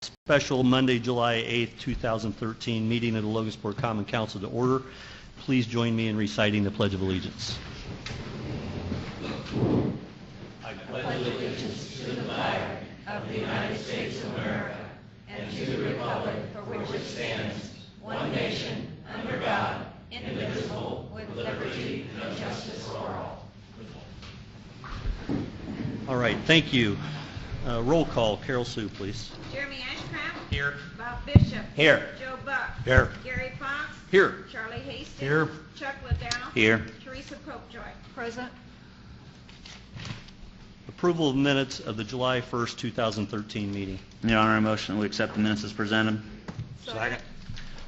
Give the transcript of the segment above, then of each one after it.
special Monday, July 8th, 2013 meeting of the Logansport Common Council to order. Please join me in reciting the Pledge of Allegiance. I pledge allegiance to the flag of the United States of America and to the republic for which it stands, one nation, under God, indivisible, with liberty and justice for all. All right, thank you. Roll call. Carol Sue, please. Jeremy Ashcraft. Here. Bob Bishop. Here. Joe Buck. Here. Gary Fox. Here. Charlie Hastings. Here. Chuck Liddell. Here. Teresa Popejoy. Present. Approval of minutes of the July 1st, 2013 meeting. Your Honor, I motion we accept the minutes as presented. Second.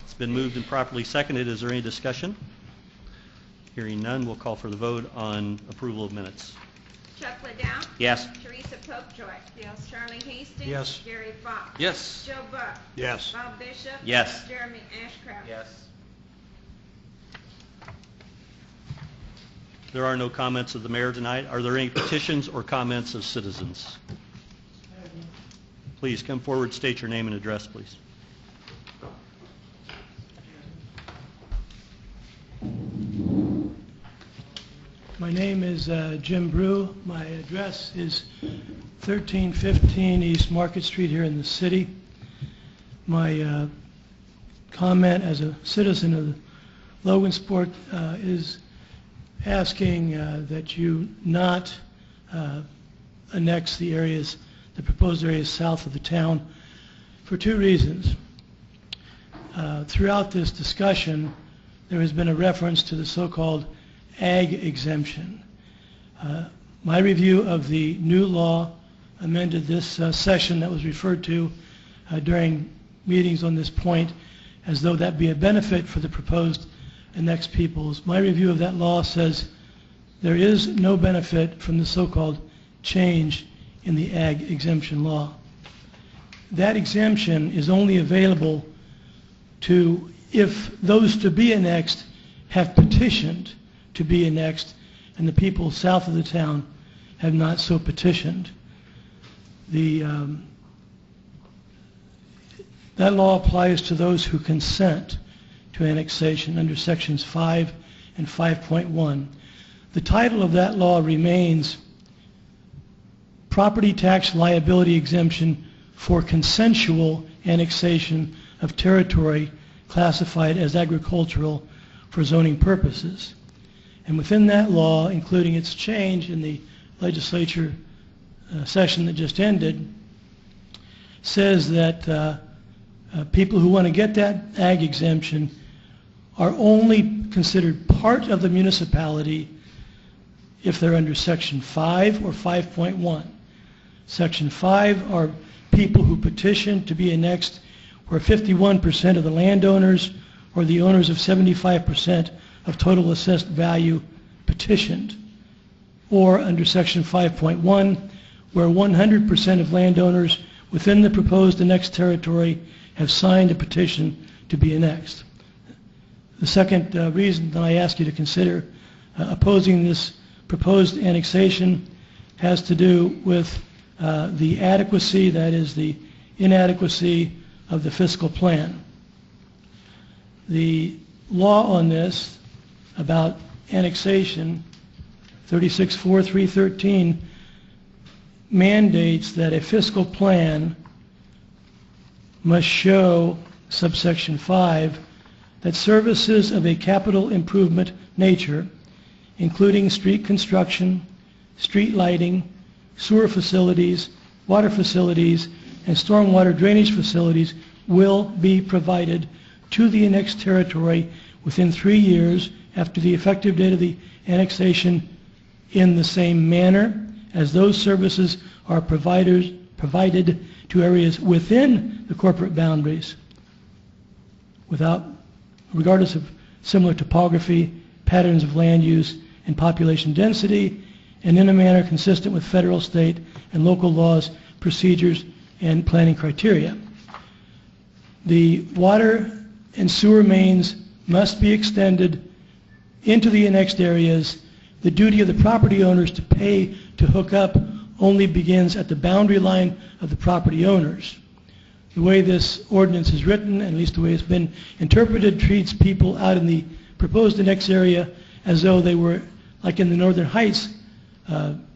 It's been moved and properly seconded. Is there any discussion? Hearing none, we'll call for the vote on approval of minutes. Chuck Liddell. Yes. Teresa Popejoy. Yes. Charlie Hastings. Yes. Gary Fox. Yes. Joe Buck. Yes. Bob Bishop. Yes. Jeremy Ashcraft. Yes. There are no comments of the mayor tonight. Are there any petitions or comments of citizens? Please come forward, state your name and address, please. My name is Jim Brew. My address is 1315 East Market Street here in the city. My comment as a citizen of Logansport is asking that you not annex the proposed areas south of the town for two reasons. Throughout this discussion, there has been a reference to the so-called ag exemption. My review of the new law amended this session that was referred to during meetings on this point as though that be a benefit for the proposed annexed peoples. My review of that law says there is no benefit from the so-called change in the ag exemption law. That exemption is only available to if those to be annexed have petitioned to be annexed and the people south of the town have not so petitioned. That law applies to those who consent to annexation under sections 5 and 5.1. The title of that law remains Property Tax Liability Exemption for Consensual Annexation of Territory Classified as Agricultural for Zoning Purposes. And within that law, including its change in the legislature session that just ended, says that people who want to get that ag exemption are only considered part of the municipality if they're under Section 5 or 5.1. Section 5 are people who petition to be annexed where 51% of the landowners or the owners of 75% of total assessed value petitioned, or under Section 5.1 where 100% of landowners within the proposed annexed territory have signed a petition to be annexed. The second reason that I ask you to consider opposing this proposed annexation has to do with the adequacy, that is the inadequacy of the fiscal plan. The law on this about annexation, 36.4313, mandates that a fiscal plan must show, subsection 5, that services of a capital improvement nature, including street construction, street lighting, sewer facilities, water facilities, and stormwater drainage facilities will be provided to the annexed territory within 3 years after the effective date of the annexation in the same manner as those services are provided to areas within the corporate boundaries regardless of similar topography, patterns of land use, and population density, and in a manner consistent with federal, state, and local laws, procedures, and planning criteria. The water and sewer mains must be extended into the annexed areas. The duty of the property owners to pay to hook up only begins at the boundary line of the property owners. the way this ordinance is written, and at least the way it's been interpreted, treats people out in the proposed annex area as though they were like in the Northern Heights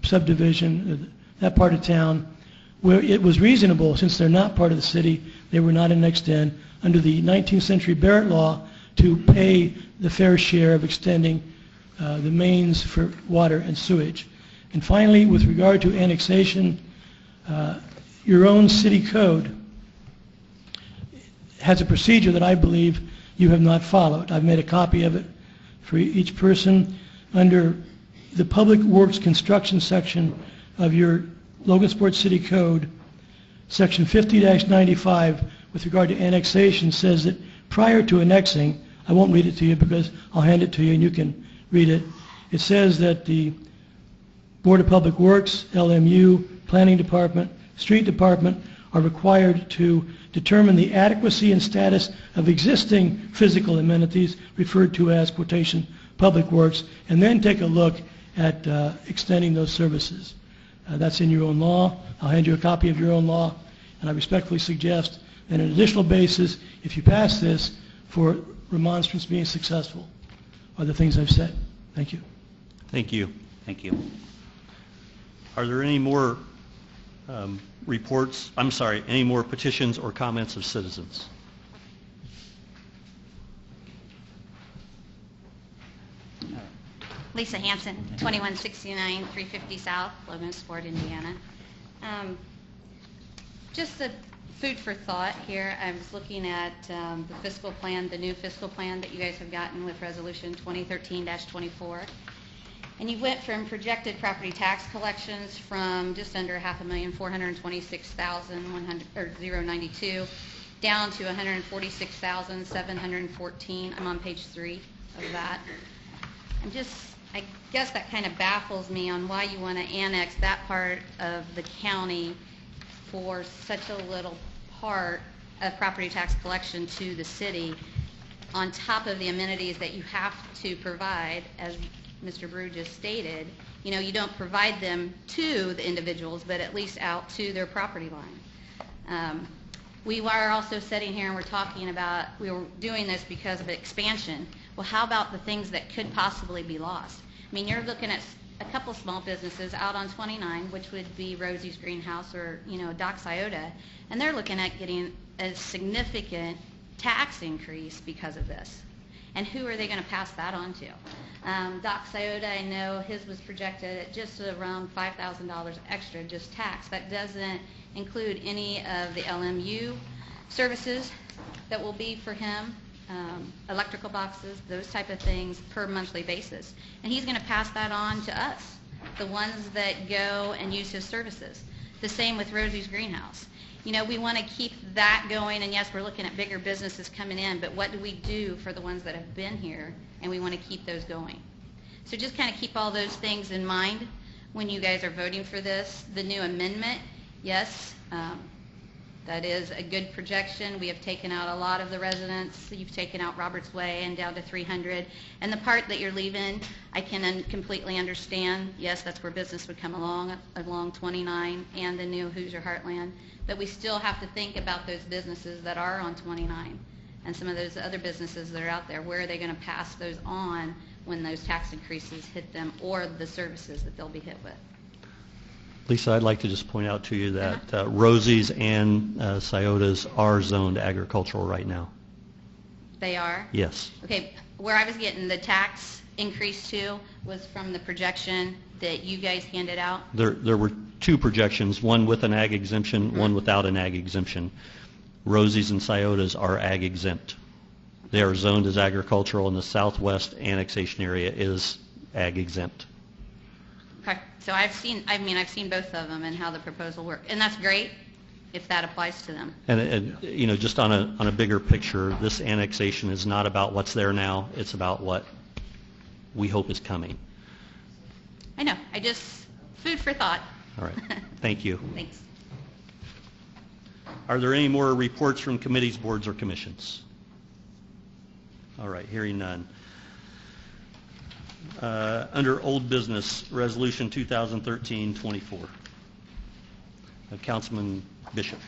subdivision, that part of town, where it was reasonable, since they're not part of the city, they were not annexed in, under the 19th century Barrett law, to pay the fair share of extending the mains for water and sewage. And finally, with regard to annexation, your own city code has a procedure that I believe you have not followed. I've made a copy of it for each person. Under the Public Works Construction section of your Logansport City Code, section 50-95, with regard to annexation, says that prior to annexing, I won't read it to you because I'll hand it to you and you can read it. It says that the Board of Public Works, LMU, Planning Department, Street Department are required to determine the adequacy and status of existing physical amenities, referred to as, quotation, public works, and then take a look at extending those services. That's in your own law. I'll hand you a copy of your own law, and I respectfully suggest that an additional basis, if you pass this, for remonstrance being successful are the things I've said. Thank you. Thank you. Thank you. Are there any more any more petitions or comments of citizens? Lisa Hanson, 2169 350 South, Logansport, Indiana. Just a food for thought here. I was looking at the fiscal plan, the new fiscal plan that you guys have gotten with Resolution 2013-24. And you went from projected property tax collections from just under $5,426,092 down to $146,714. I'm on page 3 of that. I guess that kind of baffles me on why you want to annex that part of the county for such a little part of property tax collection to the city, on top of the amenities that you have to provide, as Mr. Brew just stated. You know, you don't provide them to the individuals, but at least out to their property line. We are also sitting here and we're talking about, we were doing this because of expansion. Well, how about the things that could possibly be lost? I mean, you're looking at a couple small businesses out on 29, which would be Rosie's Greenhouse or, Doc Scioto, and they're looking at getting a significant tax increase because of this. And who are they going to pass that on to? Doc Scioto, I know his was projected at just around $5,000 extra, just tax. That doesn't include any of the LMU services that will be for him, electrical boxes, those type of things per monthly basis. And he's going to pass that on to us, the ones that go and use his services. The same with Rosie's Greenhouse. We want to keep that going, and yes, we're looking at bigger businesses coming in, but what do we do for the ones that have been here, and we want to keep those going. So just kind of keep all those things in mind when you guys are voting for this. The new amendment, yes, that is a good projection. We have taken out a lot of the residents. You've taken out Roberts Way and down to 300. And the part that you're leaving, I can completely understand. Yes, that's where business would come along 29 and the new Hoosier Heartland. But we still have to think about those businesses that are on 29 and some of those other businesses that are out there. Where are they going to pass those on when those tax increases hit them, or the services that they'll be hit with? Lisa, I'd like to just point out to you that Rosie's and Scioto's are zoned agricultural right now. They are? Yes. Okay, where I was getting the tax increase to was from the projection that you guys handed out. There were two projections, one with an ag exemption, one without an ag exemption. Rosie's and Scioto's are ag exempt. They are zoned as agricultural, and the southwest annexation area is ag exempt. Okay, so I've seen both of them and how the proposal works, and that's great if that applies to them. And just on a bigger picture, this annexation is not about what's there now. It's about what we hope is coming. I know. Food for thought. All right. Thank you. Thanks. Are there any more reports from committees, boards, or commissions? All right. Hearing none. Under old business, resolution 2013-24. Councilman Bishop.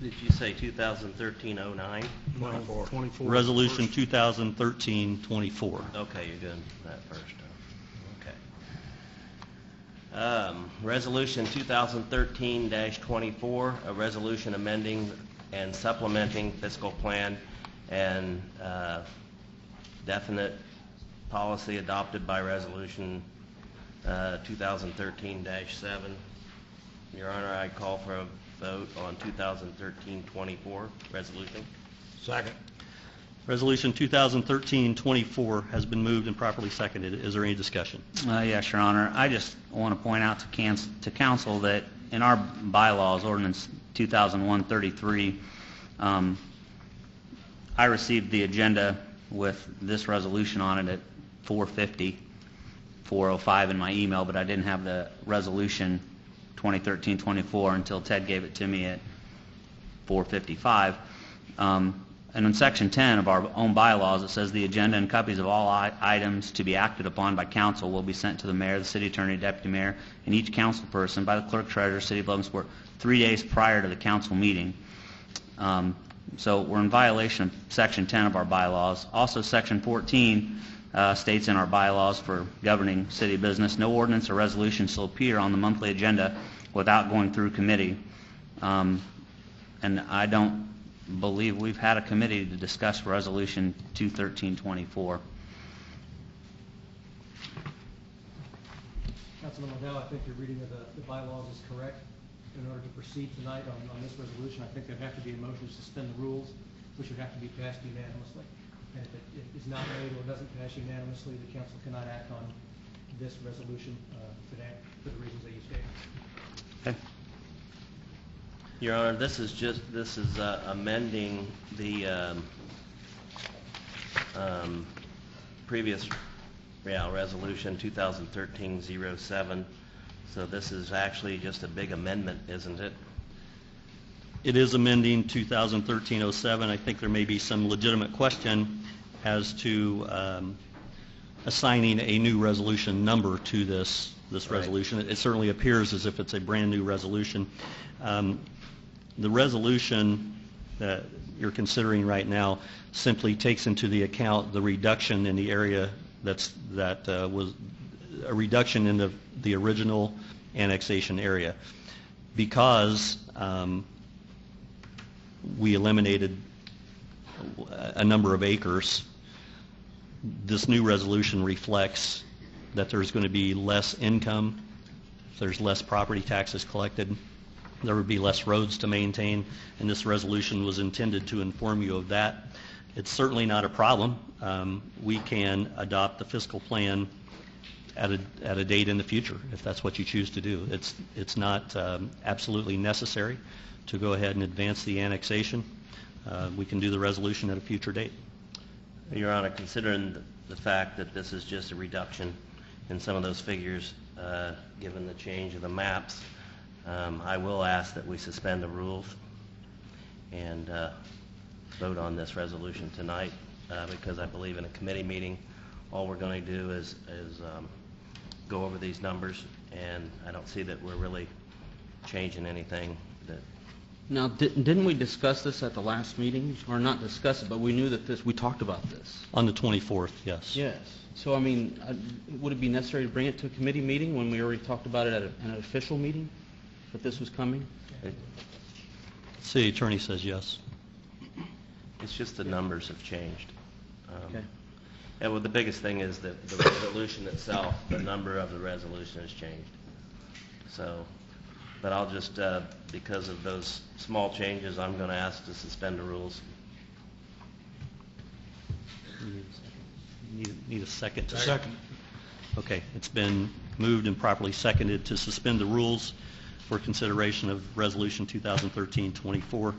Did you say 2013-09? 24. Resolution 2013-24. Okay, you're doing that first. Okay. Resolution 2013-24, a resolution amending and supplementing fiscal plan and definite policy adopted by resolution 2013-7. Your Honor, I call for a vote on 2013-24 resolution. Second. Resolution 2013-24 has been moved and properly seconded. Is there any discussion? Yes, Your Honor. I just want to point out to council that in our bylaws, ordinance 2001-33, I received the agenda with this resolution on it at 4:05 in my email, but I didn't have the resolution 2013-24 until Ted gave it to me at 4:55. And in Section 10 of our own bylaws, it says the agenda and copies of all items to be acted upon by council will be sent to the mayor, the city attorney, deputy mayor, and each council person by the clerk treasurer, city of Logansport, 3 days prior to the council meeting. So we're in violation of Section 10 of our bylaws. Also, Section 14 states in our bylaws for governing city business, no ordinance or resolution shall appear on the monthly agenda without going through committee. And I don't believe we've had a committee to discuss Resolution 213-24. Councilman Liddell, I think your reading of the bylaws is correct. In order to proceed tonight on this resolution, I think there'd have to be a motion to suspend the rules, which would have to be passed unanimously. And if it is not made or doesn't pass unanimously, the council cannot act on this resolution today for the reasons that you stated. Okay. Your Honor, this is amending the previous resolution 2013-07. So this is actually just a big amendment, isn't it? It is amending 2013-07. I think there may be some legitimate question as to assigning a new resolution number to this resolution. It certainly appears as if it's a brand new resolution. The resolution that you're considering right now simply takes into the account the reduction in the area that was a reduction in the original annexation area. Because we eliminated a number of acres, this new resolution reflects that there's going to be less income, there's less property taxes collected, there would be less roads to maintain, and this resolution was intended to inform you of that. It's certainly not a problem. We can adopt the fiscal plan at a date in the future if that's what you choose to do. It's not absolutely necessary to go ahead and advance the annexation. We can do the resolution at a future date. Your Honor, considering the fact that this is just a reduction in some of those figures, given the change of the maps, I will ask that we suspend the rules and vote on this resolution tonight, because I believe in a committee meeting all we're going to do is go over these numbers, and I don't see that we're really changing anything. Now, didn't we discuss this at the last meeting? Or not discuss it, but we knew that we talked about this. On the 24th, yes. Yes. So, I mean, would it be necessary to bring it to a committee meeting when we already talked about it at an official meeting, that this was coming? City attorney says yes. It's just the numbers have changed. Okay. And well, the biggest thing is that the resolution itself, the number of the resolution has changed. So, but I'll just, because of those small changes, I'm going to ask to suspend the rules. Need a second? Second. Okay, it's been moved and properly seconded to suspend the rules for consideration of Resolution 2013-24.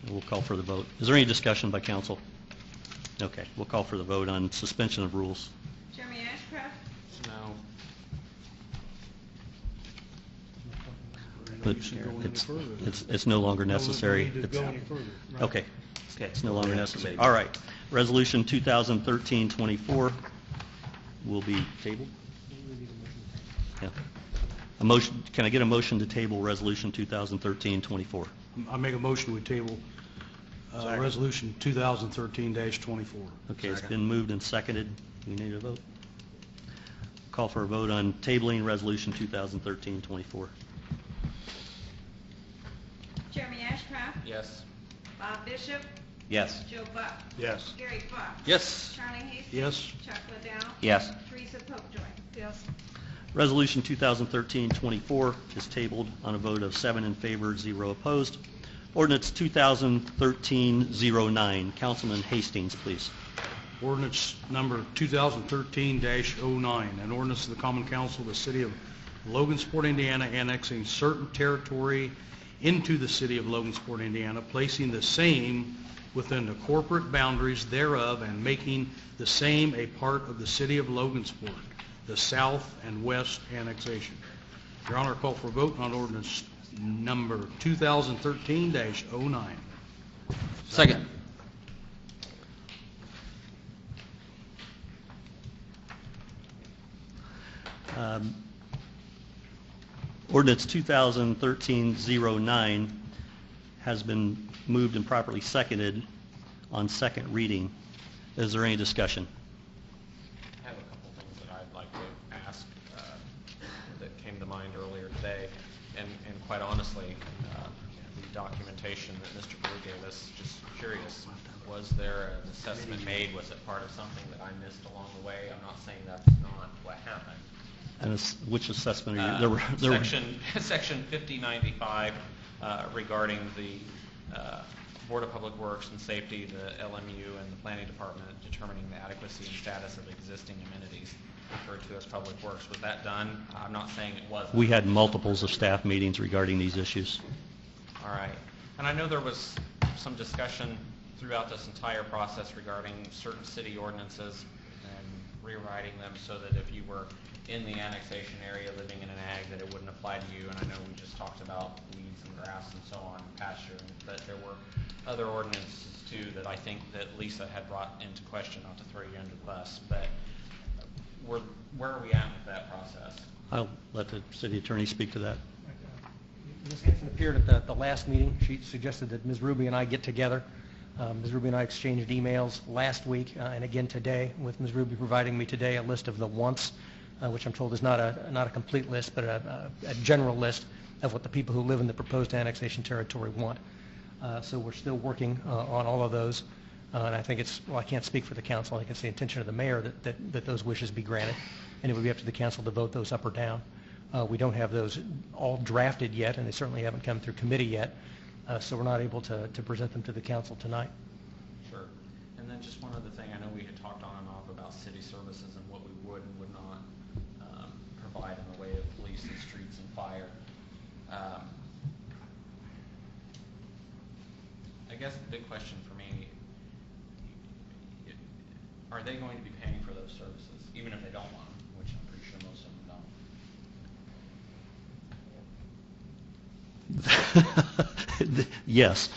We'll call for the vote. Is there any discussion by council? Okay, we'll call for the vote on suspension of rules. Chairman Ashcraft? No. But it's no longer necessary. No, we don't need to go any further. Right. Okay, it's no longer necessary. All right, Resolution 2013-24 will be tabled. Yeah. A motion, can I get a motion to table Resolution 2013-24? I make a motion we table Resolution 2013-24. Okay, it's been moved and seconded. We need a vote. Call for a vote on tabling Resolution 2013-24. Jeremy Ashcraft? Yes. Bob Bishop? Yes. Joe Buck? Yes. Gary Fox? Yes. Charlie Hastings? Yes. Chuck Liddell? Yes. Teresa Popejoy? Yes. Resolution 2013-24 is tabled on a vote of 7 in favor, 0 opposed. Ordinance 2013-09. Councilman Hastings, please. Ordinance number 2013-09, an ordinance of the Common Council of the City of Logansport, Indiana, annexing certain territory into the City of Logansport, Indiana, placing the same within the corporate boundaries thereof, and making the same a part of the City of Logansport, the south and west annexation. Your Honor, call for a vote on ordinance number 2013-09. Second. Ordinance 2013-09 has been moved and properly seconded on second reading. Is there any discussion? I have a couple things that I'd like to ask that came to mind earlier today, and quite honestly, the documentation that Mr. Brew gave us, just curious, was there an assessment made? Was it part of something that I missed along the way? I'm not saying that's not what happened. And which assessment are you? Section 5095 regarding the Board of Public Works and Safety, the LMU, and the Planning Department determining the adequacy and status of existing amenities referred to as public works. Was that done? I'm not saying it wasn't. We had multiples of staff meetings regarding these issues. All right. And I know there was some discussion throughout this entire process regarding certain city ordinances and rewriting them so that if you were in the annexation area living in an ag that it wouldn't apply to you. And I know we just talked about weeds and grass and so on, and pasture, but there were other ordinances too that I think that Lisa had brought into question, not to throw you under the bus, but where are we at with that process? I'll let the city attorney speak to that. Ms. Hanson appeared at the last meeting. She suggested that Ms. Ruby and I get together. Ms. Ruby and I exchanged emails last week and again today, with Ms. Ruby providing me today a list of the wants, which I'm told is not a complete list, but a general list of what the people who live in the proposed annexation territory want. So we're still working on all of those. And I think it's, well, I can't speak for the council. I think it's the intention of the mayor that those wishes be granted. And it would be up to the council to vote those up or down. We don't have those all drafted yet, and they certainly haven't come through committee yet. So we're not able to present them to the council tonight. Sure. And then just one other thing. I know we had talked on and off about city services and what we would and would not provide in the way of police and streets and fire. I guess the big question for me, are they going to be paying for those services, even if they don't want them, which I'm pretty sure most of them don't? Yes.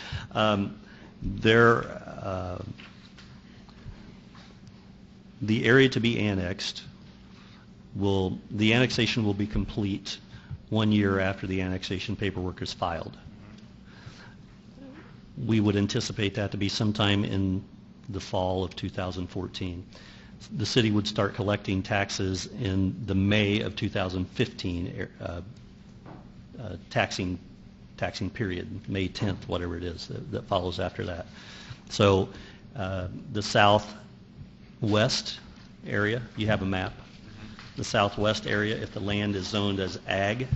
The area to be annexed the annexation will be complete 1 year after the annexation paperwork is filed. We would anticipate that to be sometime in the fall of 2014. The city would start collecting taxes in the May of 2015 taxing period, May 10th, whatever it is that follows after that. So the southwest area, you have a map. The southwest area, if the land is zoned as ag,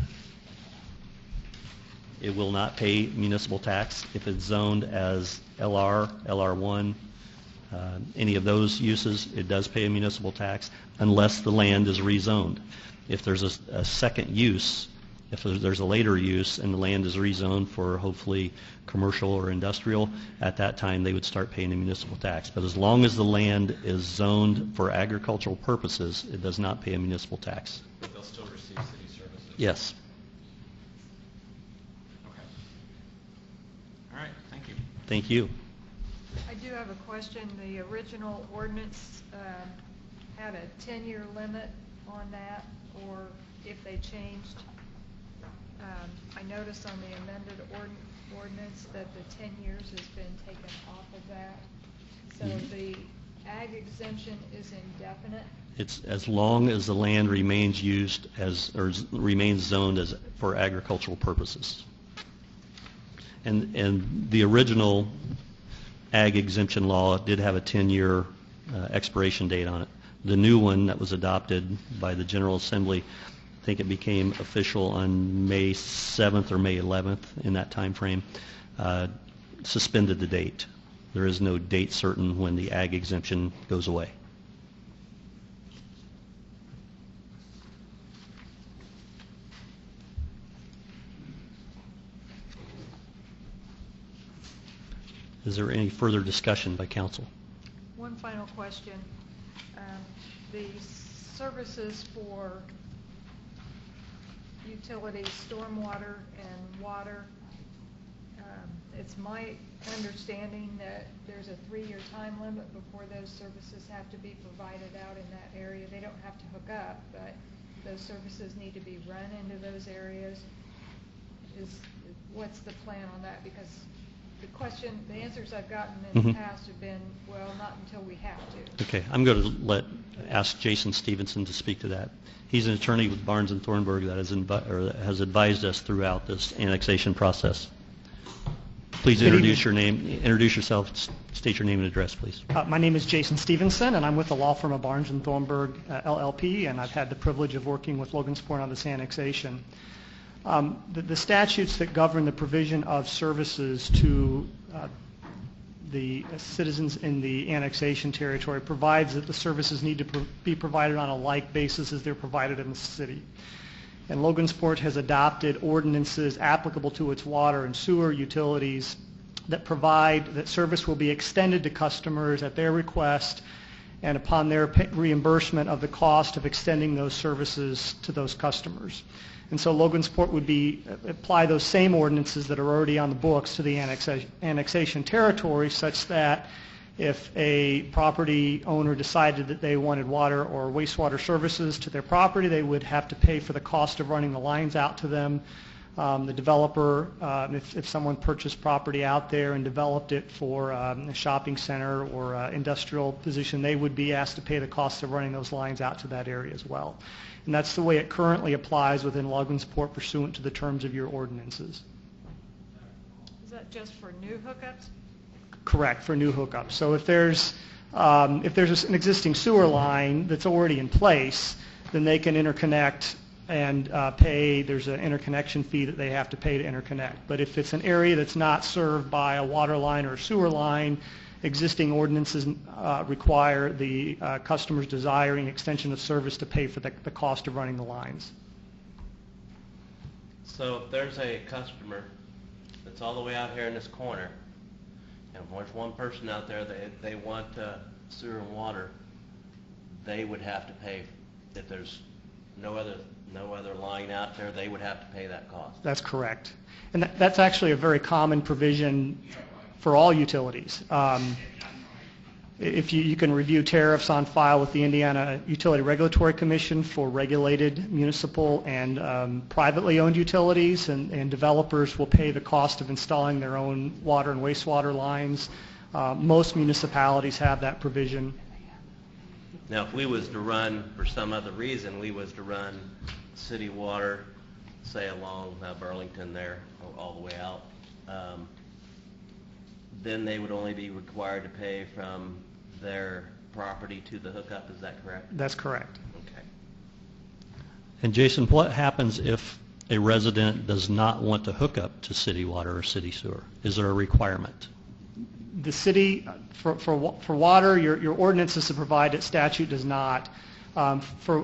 it will not pay municipal tax. If it's zoned as LR, LR1, any of those uses, it does pay a municipal tax unless the land is rezoned. If there's a second use, if there's a later use and the land is rezoned for hopefully commercial or industrial, at that time they would start paying a municipal tax. But as long as the land is zoned for agricultural purposes, it does not pay a municipal tax. But they'll still receive city services? Yes. Okay. All right, thank you. Thank you. I do have a question. The original ordinance had a 10-year limit on that, or if they changed I noticed on the amended ordinance that the 10 years has been taken off of that. So the ag exemption is indefinite. It's as long as the land remains used as, or remains zoned as for agricultural purposes. And the original ag exemption law did have a 10-year expiration date on it. The new one that was adopted by the General Assembly, I think it became official on May 7th or May 11th in that time frame, suspended the date. There is no date certain when the ag exemption goes away. Is there any further discussion by council? One final question. The services for utilities, stormwater and water, it's my understanding that there's a 3-year time limit before those services have to be provided out in that area. They don't have to hook up, but those services need to be run into those areas. What's the plan on that? Because the answers I've gotten in the past have been, well, not until we have to. Okay, I'm going to ask Jason Stevenson to speak to that. He's an attorney with Barnes and Thornburg that has advised us throughout this annexation process. Please introduce yourself, state your name and address, please. My name is Jason Stevenson, and I'm with the law firm of Barnes and Thornburg, LLP, and I've had the privilege of working with Logansport on this annexation. The statutes that govern the provision of services to the citizens in the annexation territory provides that the services need to be provided on a like basis as they're provided in the city. And Logansport has adopted ordinances applicable to its water and sewer utilities that provide that service will be extended to customers at their request and upon their reimbursement of the cost of extending those services to those customers. And so Logansport would apply those same ordinances that are already on the books to the annexation territory, such that if a property owner decided that they wanted water or wastewater services to their property, they would have to pay for the cost of running the lines out to them. The developer, if someone purchased property out there and developed it for a shopping center or industrial position, they would be asked to pay the cost of running those lines out to that area as well. And that's the way it currently applies within Logansport pursuant to the terms of your ordinances. Is that just for new hookups? Correct, for new hookups. So if there's an existing sewer line that's already in place, then they can interconnect and pay. There's an interconnection fee that they have to pay to interconnect. But if it's an area that's not served by a water line or a sewer line, existing ordinances require the customers desiring extension of service to pay for the cost of running the lines. So if there's a customer that's all the way out here in this corner, and there's one person out there that they want sewer and water, they would have to pay. If there's no other line out there, they would have to pay that cost. That's correct. And that's actually a very common provision for all utilities. If you can review tariffs on file with the Indiana Utility Regulatory Commission for regulated municipal and privately owned utilities, and developers will pay the cost of installing their own water and wastewater lines. Most municipalities have that provision. Now, if we was to run, for some other reason, we was to run city water, say along Burlington there, all the way out, then they would only be required to pay from their property to the hookup. Is that correct? That's correct. Okay. And Jason, what happens if a resident does not want to hook up to city water or city sewer? Is there a requirement? The city, for water, your ordinance is to provide it, statute does not. For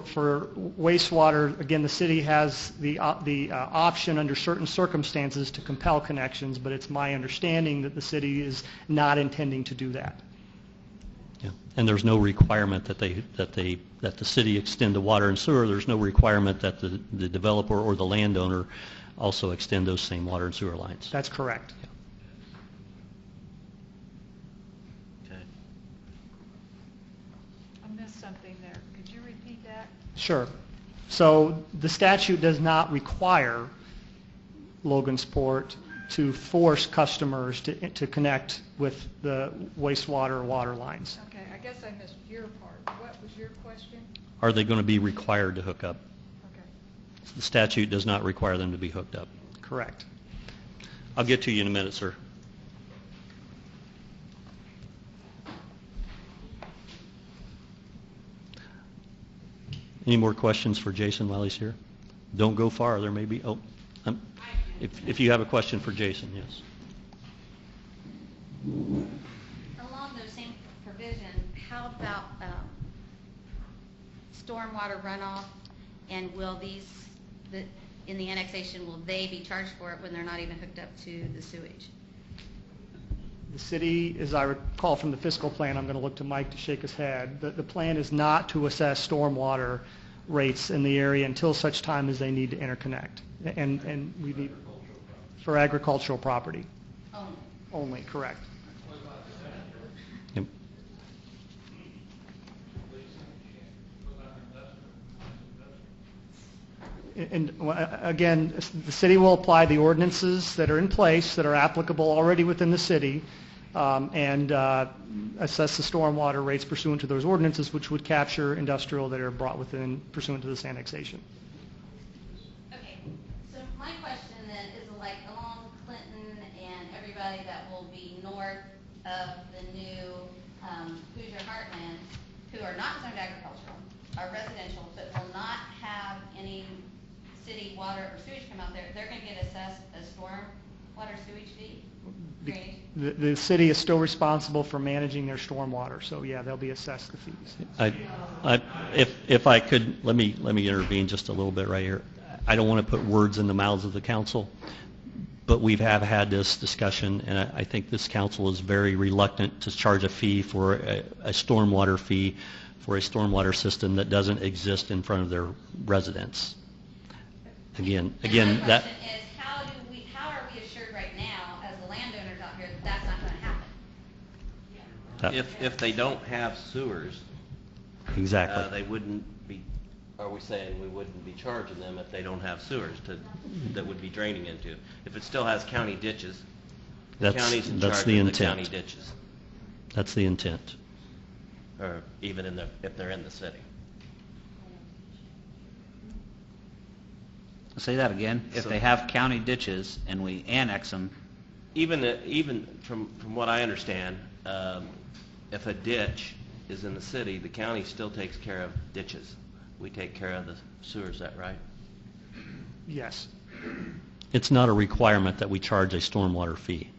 wastewater, again, the city has the option under certain circumstances to compel connections, but it's my understanding that the city is not intending to do that. Yeah. And there's no requirement that the city extend the water and sewer. There's no requirement that the developer or the landowner also extend those same water and sewer lines. That's correct. Yeah. Something there. Could you repeat that? Sure. So the statute does not require Logansport to force customers to connect with the wastewater or water lines. Okay, I guess I missed your part. What was your question? Are they going to be required to hook up? Okay. The statute does not require them to be hooked up. Correct. I'll get to you in a minute, sir. Any more questions for Jason while he's here? Don't go far. There may be, if you have a question for Jason, yes. Along those same provision, how about stormwater runoff, and will these, in the annexation, will they be charged for it when they're not even hooked up to the sewage? The city, as I recall from the fiscal plan, I'm going to look to Mike to shake his head, the plan is not to assess stormwater rates in the area until such time as they need to interconnect. And we need, for agricultural property. Only, correct. Yep. And again, the city will apply the ordinances that are in place, that are applicable already within the city, and assess the stormwater rates pursuant to those ordinances, which would capture industrial that are brought within pursuant to this annexation. Okay, so my question then is like along Clinton and everybody that will be north of the new Hoosier Heartland, who are not zoned agricultural, are residential, but will not have any city water or sewage come out there, they're going to get assessed a storm water sewage fee? Drainage? The city is still responsible for managing their stormwater, so yeah, they'll be assessed the fees. If I could, let me intervene just a little bit right here. I don't want to put words in the mouths of the council, but we have had this discussion, and I think this council is very reluctant to charge a fee for a stormwater fee for a stormwater system that doesn't exist in front of their residents. Again, My that. question is, how are we assured right now, as the landowners out here, that that's not going to happen? If they don't have sewers, Exactly. they wouldn't be, are we saying we wouldn't be charging them if they don't have sewers that would be draining into? If it still has county ditches, the county's in charge of the county ditches, That's the intent. or even if they're in the city. Say that again. If So- they have county ditches and we annex them, Even from what I understand, if a ditch is in the city, the county still takes care of ditches. We take care of the sewers, is that right? Yes. It's not a requirement that we charge a stormwater fee.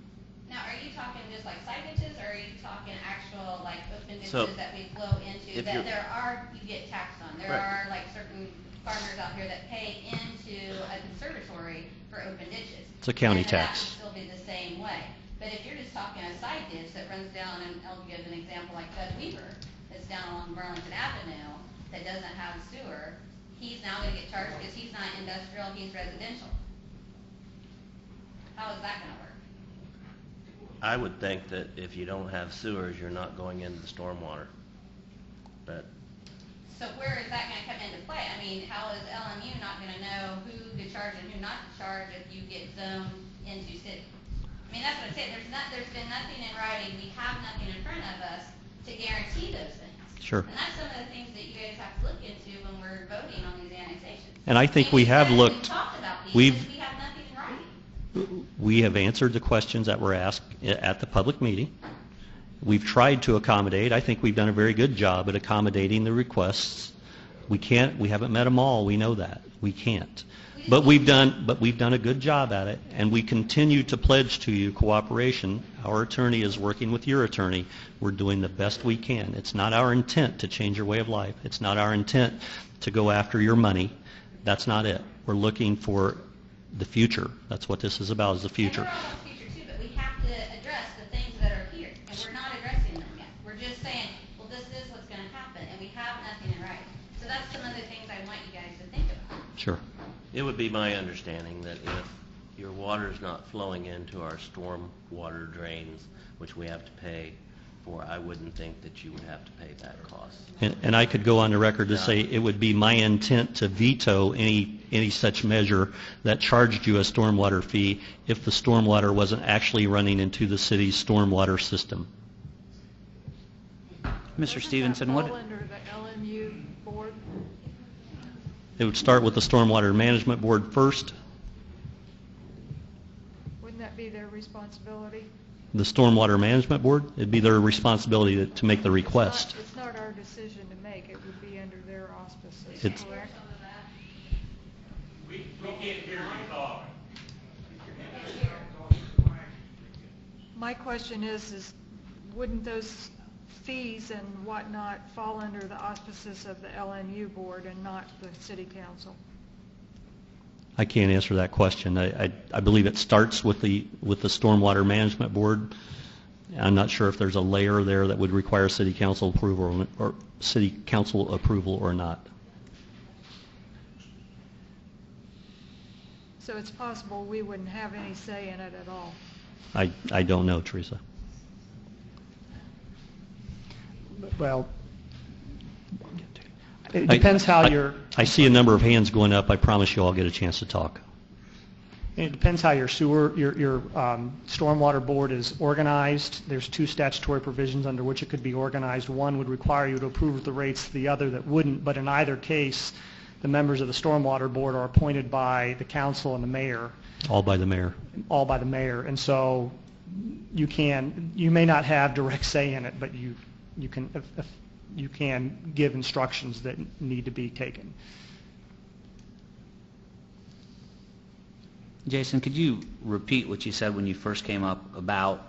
Now, are you talking just like side ditches, or are you talking actual like open ditches So, that we flow into, if that you're- there are, you get taxed on? There Right. are like certain farmers out here that pay into a conservatory for open ditches. It's a county And tax. that would still be the same way. But if you're just talking a side ditch that runs down, and I'll give an example like Bud Weaver, that's down along Burlington Avenue, that doesn't have sewer, he's now gonna get charged because he's not industrial, he's residential. How is that gonna work? I would think that if you don't have sewers, you're not going into the stormwater. But So where is that gonna come into play? I mean, how is LMU not gonna know who to charge and who not to charge if you get zoned into city? I mean, that's what I'm saying, there's been nothing in writing, we have nothing in front of us to guarantee those things. Sure. And that's some of the things that you guys have to look into when we're voting on these annexations. And I think we have looked. We've talked about these, We've- but we have nothing in writing. We have answered the questions that were asked at the public meeting. We've tried to accommodate. I think we've done a very good job at accommodating the requests. We haven't met them all, we know that. We can't. But we've done a good job at it, and we continue to pledge to you cooperation. Our attorney is working with your attorney. We're doing the best we can. It's not our intent to change your way of life. It's not our intent to go after your money. That's not it. We're looking for the future. That's what this is about, is the future. And we're all in the future too, but we have to address the things that are here, and we're not addressing them yet. We're just saying, well, this is what's gonna happen, and we have nothing in writing. So that's some of the things I want you guys to think about. Sure. it would be my understanding that if your water is not flowing into our storm water drains, which we have to pay for, I wouldn't think that you would have to pay that cost. And I could go on the record to say it would be my intent to veto any such measure that charged you a stormwater fee if the stormwater wasn't actually running into the city's stormwater system. Mr. Stevenson, what? Fall under the LMU board? It would start with the Stormwater Management Board first. Wouldn't that be their responsibility? The Stormwater Management Board, it'd be their responsibility to make the request. It's not our decision to make. It would be under their auspices, It's- correct? My question is wouldn't those fees and whatnot fall under the auspices of the LMU board and not the city council? I can't answer that question. I believe it starts with the Stormwater Management Board. I'm not sure if there's a layer there that would require city council approval or not. So it's possible we wouldn't have any say in it at all. I don't know, Teresa. Well, it depends how your... I see a number of hands going up. I promise you I'll get a chance to talk. It depends how your stormwater board is organized. There's two statutory provisions under which it could be organized. One would require you to approve the rates, the other that wouldn't. But in either case, the members of the stormwater board are appointed by the council and the mayor. All by the mayor. All by the mayor. And so you may not have direct say in it, but you can give instructions that need to be taken. Jason, could you repeat what you said when you first came up about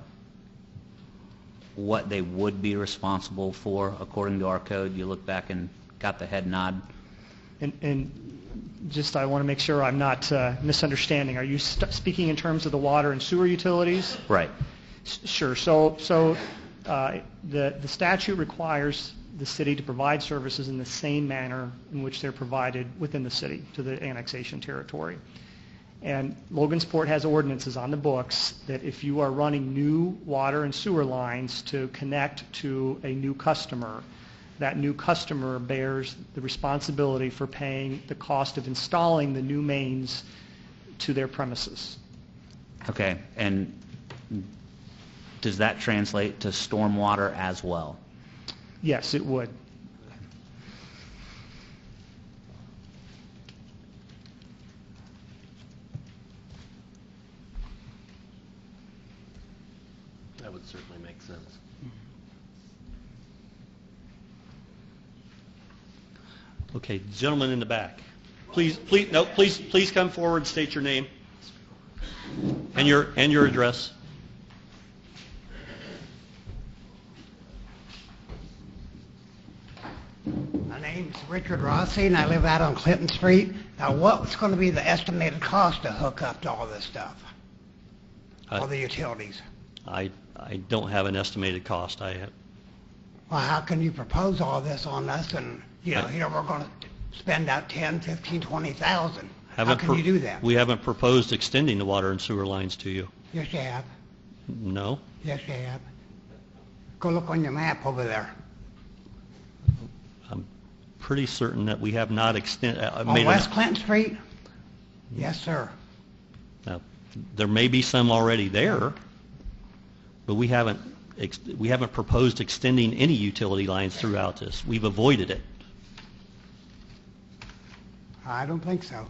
what they would be responsible for according to our code? You looked back and got the head nod. And just I want to make sure I'm not misunderstanding. Are you speaking in terms of the water and sewer utilities? Right. Sure. So the statute requires the city to provide services in the same manner in which they're provided within the city to the annexation territory. And Logansport has ordinances on the books that if you are running new water and sewer lines to connect to a new customer, that new customer bears the responsibility for paying the cost of installing the new mains to their premises. Okay. And does that translate to stormwater as well? Yes, it would. That would certainly make sense. Okay, gentleman in the back. Please come forward, state your name and your address. My name's Richard Rossi, and I live out on Clinton Street. Now, what's going to be the estimated cost to hook up to all this stuff? All the utilities? I don't have an estimated cost. Well, how can you propose all this on us and, here we're going to spend out 10, 15, 20,000. How can you do that? We haven't proposed extending the water and sewer lines to you. Yes, you have. No? Yes, you have. Go look on your map over there. I'm pretty certain that we have not On West Clinton Street? Yes, sir. Now, there may be some already there, but we haven't proposed extending any utility lines throughout this. We've avoided it. I don't think so.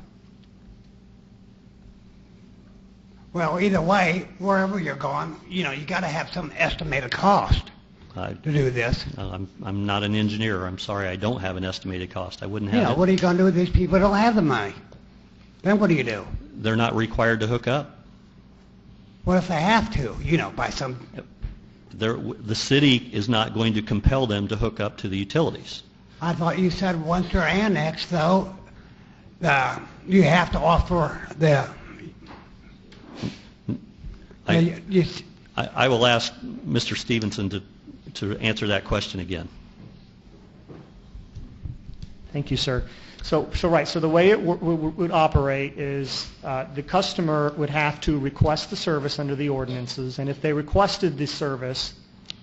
Well, either way, wherever you're going, you got to have some estimated cost to do this. I'm not an engineer. I'm sorry, I don't have an estimated cost. I wouldn't have Yeah, it. what are you going to do with these people who don't have the money? Then what do you do? They're not required to hook up. What if they have to, by some... The city is not going to compel them to hook up to the utilities. I thought you said once they're annexed, though, you have to offer the... I will ask Mr. Stevenson to answer that question again. Thank you, sir. So the way it would operate is the customer would have to request the service under the ordinances, and if they requested the service,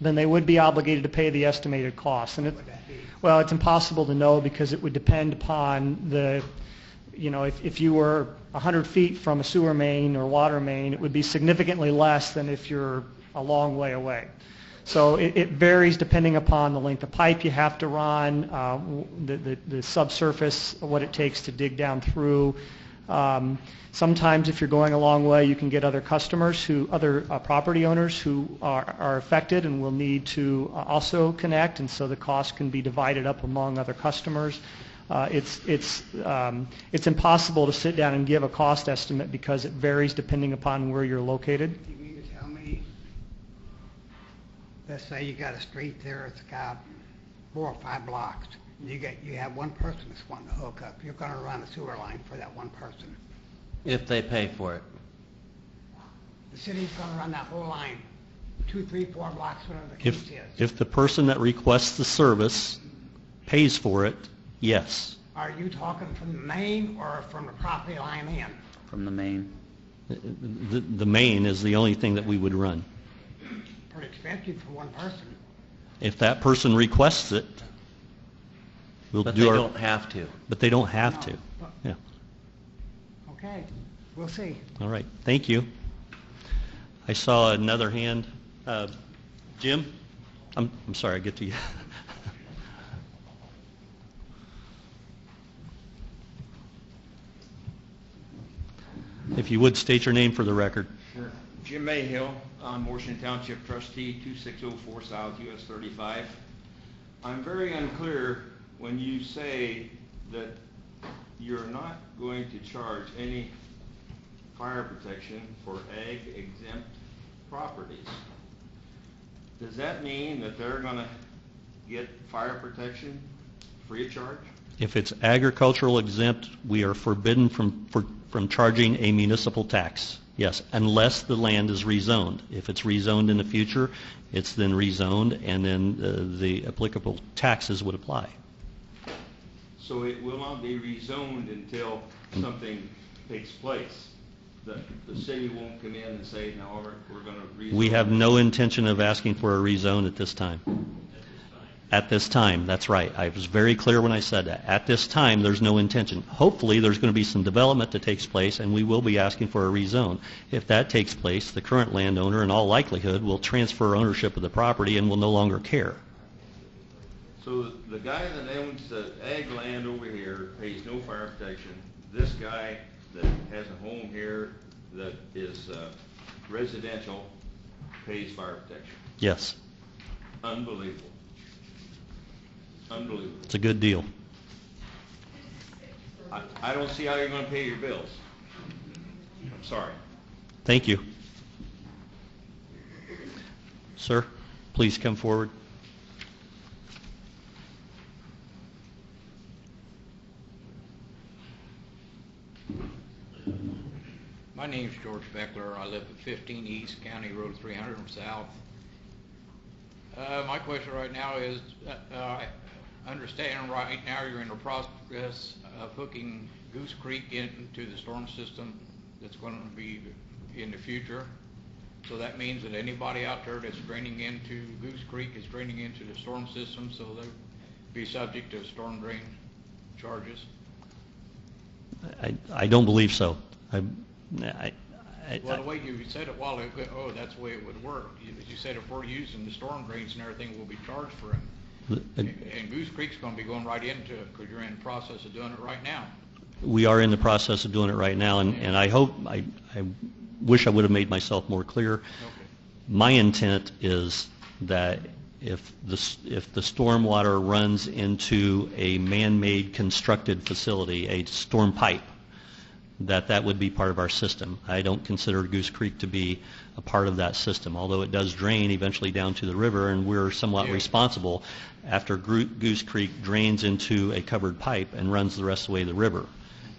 then they would be obligated to pay the estimated cost. And well, it's impossible to know because it would depend upon the, if you were 100 feet from a sewer main or water main, it would be significantly less than if you're a long way away. So it varies depending upon the length of pipe you have to run, the subsurface, what it takes to dig down through. Sometimes if you're going a long way, you can get other customers other property owners who are affected and will need to also connect, and so the cost can be divided up among other customers. It's impossible to sit down and give a cost estimate because it varies depending upon where you're located. You mean to tell me, let's say you got a street there, it's got 4 or 5 blocks. You have one person that's wanting to hook up. You're going to run a sewer line for that one person. If they pay for it. The city's going to run that whole line, 2, 3, 4 blocks, whatever the case is. If the person that requests the service pays for it, yes. Are you talking from the main or from the property line in? From the main. The main is the only thing that we would run. Pretty expensive for one person. If that person requests it, we'll But do they our... don't have to. But they don't have No, to. but- Yeah. Okay, we'll see. All right. Thank you. I saw another hand. Jim? I'm sorry, I get to you. If you would, state your name for the record. Sure. Jim Mayhill, I'm Washington Township Trustee, 2604 South US 35. I'm very unclear when you say that you're not going to charge any fire protection for ag exempt properties. Does that mean that they're going to get fire protection free of charge? If it's agricultural exempt, we are forbidden from charging a municipal tax. Yes, unless the land is rezoned. If it's rezoned in the future, it's then rezoned, and then the applicable taxes would apply. So it will not be rezoned until something takes place. The city won't come in and say, no, we're going to rezone. We have no intention of asking for a rezone at this time. At this time, that's right. I was very clear when I said that. At this time, there's no intention. Hopefully, there's going to be some development that takes place, and we will be asking for a rezone. If that takes place, the current landowner, in all likelihood, will transfer ownership of the property and will no longer care. So the guy that owns the ag land over here pays no fire protection. This guy that has a home here that is residential pays fire protection. Yes, Unbelievable. Unbelievable. it's a good deal. I don't see how you're going to pay your bills. I'm sorry. Thank you. Sir, please come forward. My name's George Beckler. I live at 15 East County Road 300 South. My question right now is, I understand right now you're in the process of hooking Goose Creek into the storm system that's going to be in the future. So that means that anybody out there that's draining into Goose Creek is draining into the storm system, so they'll be subject to storm drain charges. I don't believe so. Well, the way you said it a while ago, that's the way it would work. You said if we're using the storm drains and everything, we'll be charged for them. And Goose Creek's going to be going right into it because you're in the process of doing it right now. We are in the process of doing it right now, and I hope, I wish I would have made myself more clear. Okay. My intent is that if the stormwater runs into a man-made constructed facility, a storm pipe, that would be part of our system. I don't consider Goose Creek to be a part of that system, although it does drain eventually down to the river, and we're somewhat responsible after Goose Creek drains into a covered pipe and runs the rest of the way to the river.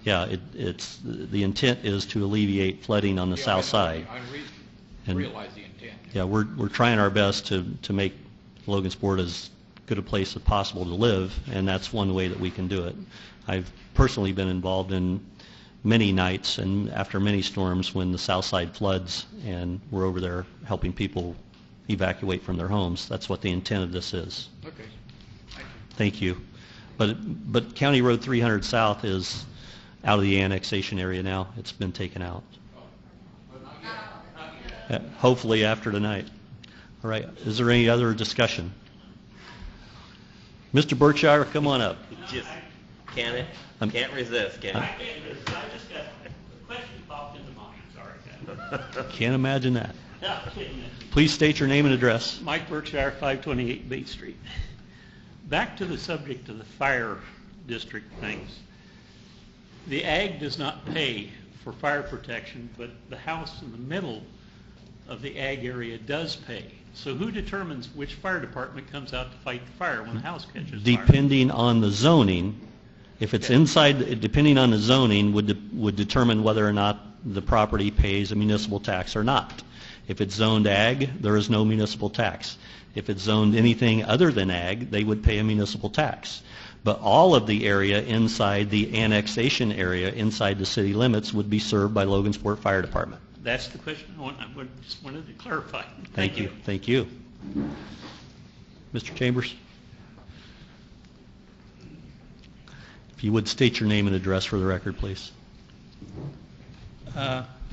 Yeah, the intent is to alleviate flooding on the south side. I realize the intent. Yeah, we're trying our best to make Logansport as good a place as possible to live, and that's one way that we can do it. I've personally been involved in many nights and after many storms when the south side floods, and we're over there helping people evacuate from their homes. That's what the intent of this is. Okay. Thank you. But County Road 300 South is out of the annexation area now. It's been taken out. Hopefully after tonight. All right. Is there any other discussion? Mr. Berkshire, come on up. Just can't resist, can I just got a question popped into mind. Sorry. Can't imagine that. Please state your name and address. Mike Berkshire, 528 Bay Street. Back to the subject of the fire district things. The ag does not pay for fire protection, but the house in the middle of the ag area does pay. So who determines which fire department comes out to fight the fire when the house catches fire? Depending on the zoning, if it's inside, depending on the zoning, would determine whether or not the property pays a municipal tax or not. If it's zoned ag, there is no municipal tax. If it's zoned anything other than ag, they would pay a municipal tax. But all of the area inside the annexation area, inside the city limits, would be served by Logansport Fire Department. That's the question I just wanted to clarify. Thank you. Thank you. Mr. Chambers? If you would state your name and address for the record, please.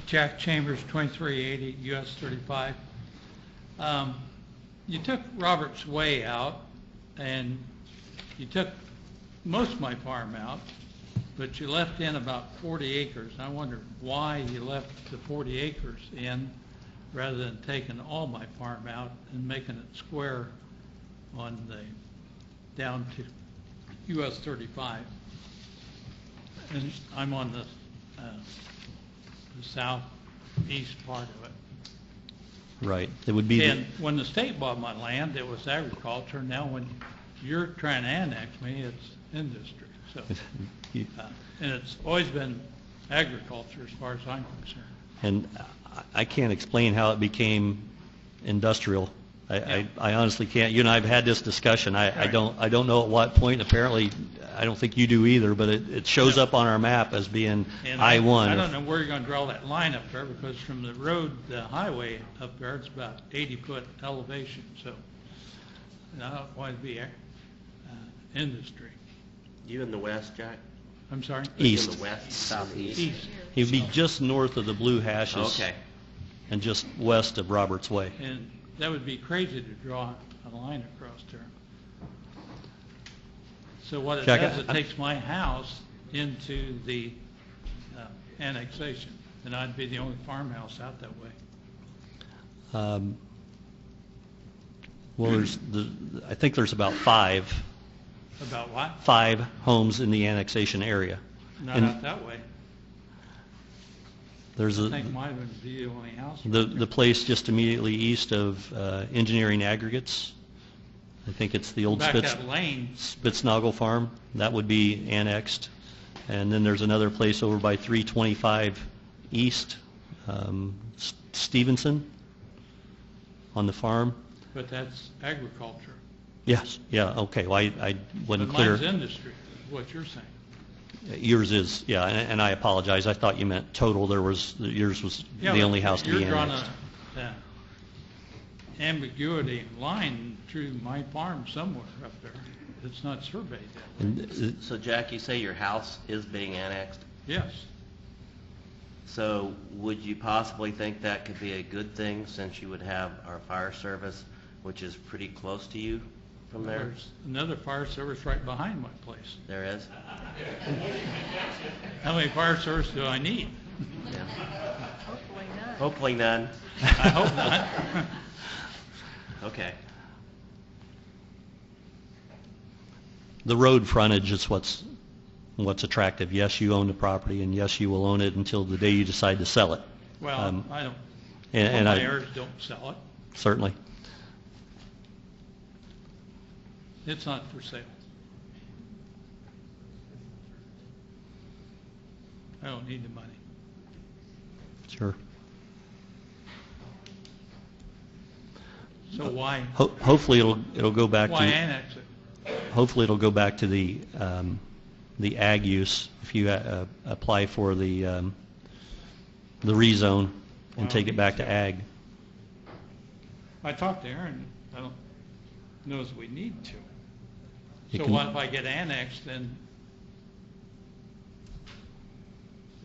Jack Chambers, 2380 US 35. You took Robert's Way out, and you took most of my farm out, but you left in about 40 acres. I wondered why you left the 40 acres in rather than taking all my farm out and making it square on the down to US 35. And I'm on the southeast part of it. Right. It would be. And when the state bought my land, it was agriculture. Now when you're trying to annex me, it's industry. So, and it's always been agriculture as far as I'm concerned. And I can't explain how it became industrial. I honestly can't. You and I have had this discussion. I don't know at what point. Apparently, I don't think you do either. But it shows up on our map as being I-1. I don't know where you're going to draw that line up there, because from the road, the highway up there, it's about 80-foot elevation. So I don't want to be industry. You in the west, Jack? I'm sorry? East. In the west? Southeast. East. It would be just north of the blue hashes. Okay. And just west of Roberts Way. And that would be crazy to draw a line across there. So what it Jack, does, it takes my house into the annexation, and I'd be the only farmhouse out that way. Well, I think there's about five. About what? 5 homes in the annexation area. Not out that way. There's I think mine would be the only house. the place just immediately east of Engineering Aggregates. I think it's the old Back that lane. Spitznagel Farm. That would be annexed. And then there's another place over by 325 East, Stevenson, on the farm. But that's agriculture. Yes, yeah, okay. Well, I wasn't But clear. mine's industry, is what you're saying. Yours is, yeah, and I apologize. I thought you meant total. Yours was Yeah, the but only house to be You're drawing annexed. an ambiguity line through my farm somewhere up there. It's not surveyed that way. So, Jack, you say your house is being annexed? Yes. So would you possibly think that could be a good thing, since you would have our fire service, which is pretty close to you from there? There's another fire service right behind my place. There is? How many fire service do I need? Yeah. Hopefully none. I hope not. Okay. The road frontage is what's attractive. Yes, you own the property, and yes, you will own it until the day you decide to sell it. Well, I don't, and my I- heirs don't sell it. Certainly. It's not for sale. I don't need the money. Sure. So why, Hopefully it'll go back why to. annex it? Hopefully it'll go back to the ag use if you apply for the rezone and take it back to ag. I talked to Aaron, I don't, knows we need to. You So can- what if I get annexed, then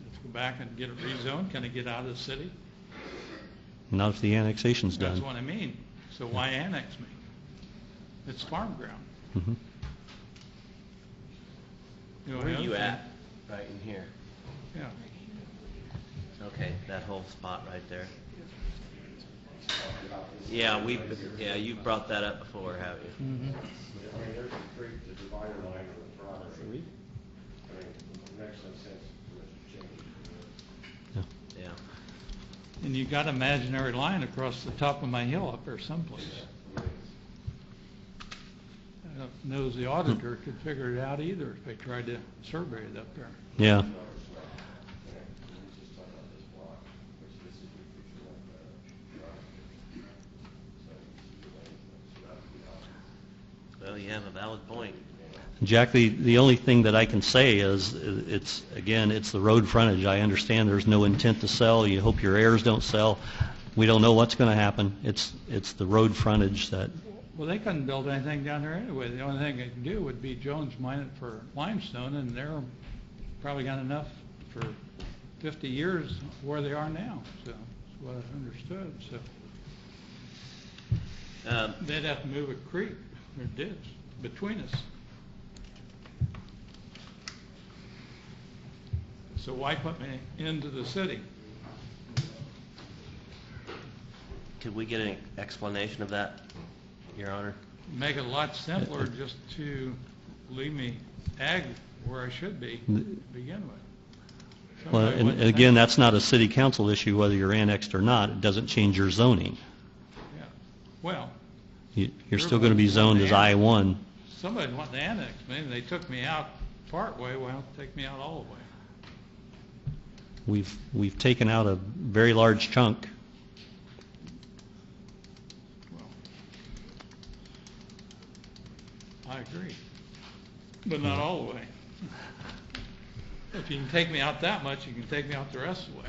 let's go back and get it rezoned, can I get out of the city? Not if the annexation's That's done. what I mean. So why annex me? It's farm ground. Mhm. You know, Where are the you other at? Right in here. thing- Yeah. Okay, that whole spot right there. Yeah, you've brought that up before, haven't you? I mean, there's a creek, the divider line of the property. I mean, it makes no sense for it to change. Yeah. And you got an imaginary line across the top of my hill up there someplace. I don't know if the auditor could figure it out either if they tried to survey it up there. Yeah. Well, you have a valid point. Jack, the only thing that I can say is, it's the road frontage. I understand there's no intent to sell. You hope your heirs don't sell. We don't know what's going to happen. It's the road frontage that, Well, they couldn't build anything down there anyway. The only thing they can do would be Jones mine it for limestone, and they're probably got enough for 50 years where they are now. So that's what I understood. So they'd have to move a creek or ditch between us. So why put me into the city? Could we get an explanation of that, Your Honor? Make it a lot simpler just to leave me ag where I should be to begin with. well, Somebody and wouldn't again, think- that's not a city council issue, whether you're annexed or not. It doesn't change your zoning. Yeah. Well, You're still going to be zoned as I-1. somebody wanted to annex me, and they took me out part way. Well, take me out all the way. We've taken out a very large chunk. I agree, but not all the way. If you can take me out that much, you can take me out the rest of the way.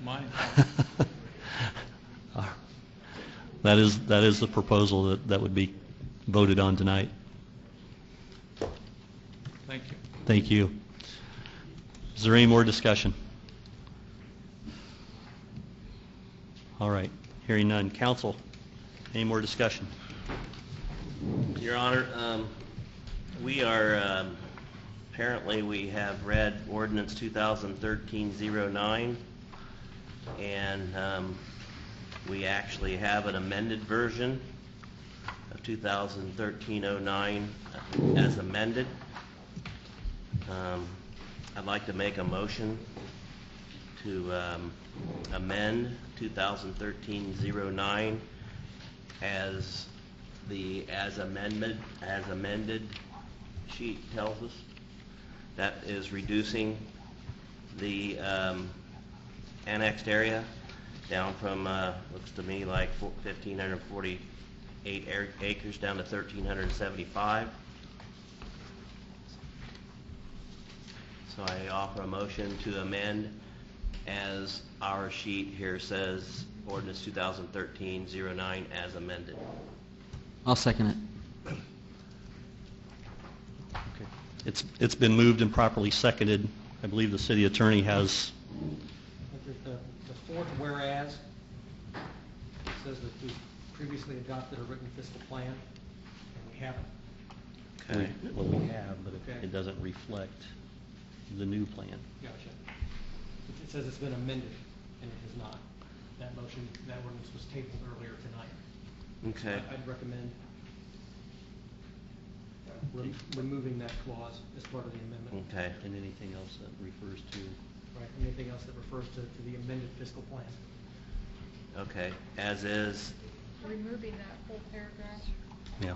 Mine. That is the proposal that would be voted on tonight. Thank you. Thank you. Is there any more discussion? All right, hearing none. Council, any more discussion? Your Honor, we are, apparently we have read ordinance 2013-09, and we actually have an amended version of 2013-09 as amended. I'd like to make a motion to amend 2013-09 as amended sheet tells us. That is reducing the annexed area down from, looks to me like 1,548 acres down to 1,375. So I offer a motion to amend as our sheet here says, ordinance 2013-09 as amended. I'll second it. It's been moved and properly seconded. I believe the city attorney has, The fourth whereas says that we previously adopted a written fiscal plan, and we haven't. Okay. well, we have, but Okay. it doesn't reflect the new plan. Gotcha. It says it's been amended, and it has not. That motion, that ordinance was tabled earlier tonight. Okay. So I'd recommend removing that clause as part of the amendment. Okay. And anything else that refers to, Right, anything else that refers to the amended fiscal plan. Okay. As is. Removing that whole paragraph. yeah.